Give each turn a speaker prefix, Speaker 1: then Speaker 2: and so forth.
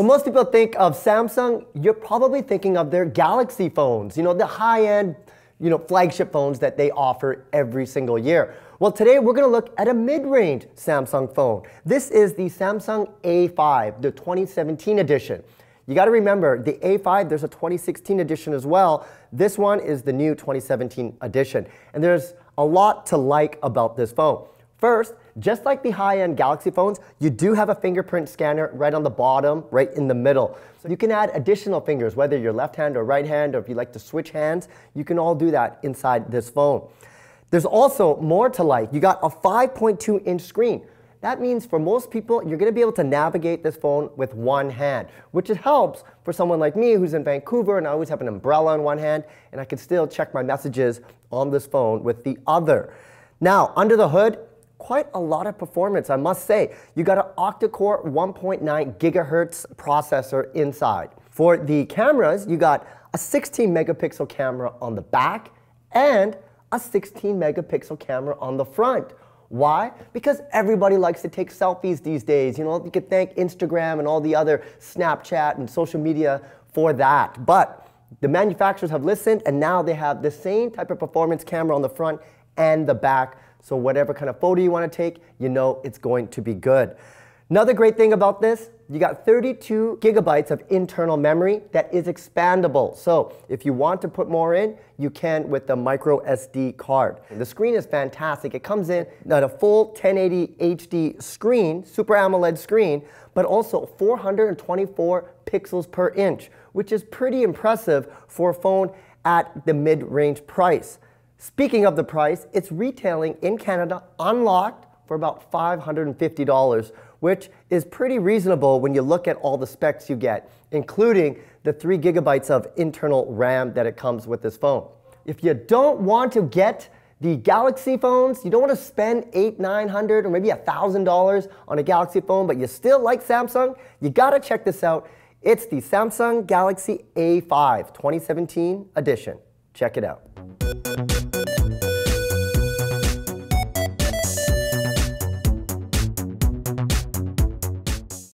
Speaker 1: When most people think of Samsung, you're probably thinking of their Galaxy phones, the high-end, flagship phones that they offer every single year. Well, today we're going to look at a mid-range Samsung phone. This is the Samsung A5, the 2017 edition. You got to remember, the A5, there's a 2016 edition as well. This one is the new 2017 edition. And there's a lot to like about this phone. First, just like the high-end Galaxy phones, you do have a fingerprint scanner right on the bottom, right in the middle. So you can add additional fingers, whether you're left hand or right hand, or if you like to switch hands, you can all do that inside this phone. There's also more to like. You got a 5.2-inch screen. That means for most people, you're going to be able to navigate this phone with one hand, which helps for someone like me who's in Vancouver and I always have an umbrella in one hand, and I can still check my messages on this phone with the other. Now, under the hood, quite a lot of performance, I must say. You got an octa-core 1.9 gigahertz processor inside. For the cameras, you got a 16 megapixel camera on the back and a 16 megapixel camera on the front. Why? Because everybody likes to take selfies these days. You can thank Instagram and all the other Snapchat and social media for that. But the manufacturers have listened, and now they have the same type of performance camera on the front and the back. So whatever kind of photo you want to take, it's going to be good. Another great thing about this, you got 32 gigabytes of internal memory that is expandable. So if you want to put more in, you can with the micro SD card. The screen is fantastic. It comes in at a full 1080 HD screen, Super AMOLED screen, but also 424 pixels per inch, which is pretty impressive for a phone at the mid-range price. Speaking of the price, it's retailing in Canada unlocked for about $550, which is pretty reasonable when you look at all the specs you get, including the 3 gigabytes of internal RAM that it comes with this phone. If you don't want to get the Galaxy phones, you don't want to spend $800, $900, or maybe $1,000 on a Galaxy phone, but you still like Samsung, you got to check this out. It's the Samsung Galaxy A5 2017 edition. Check it out.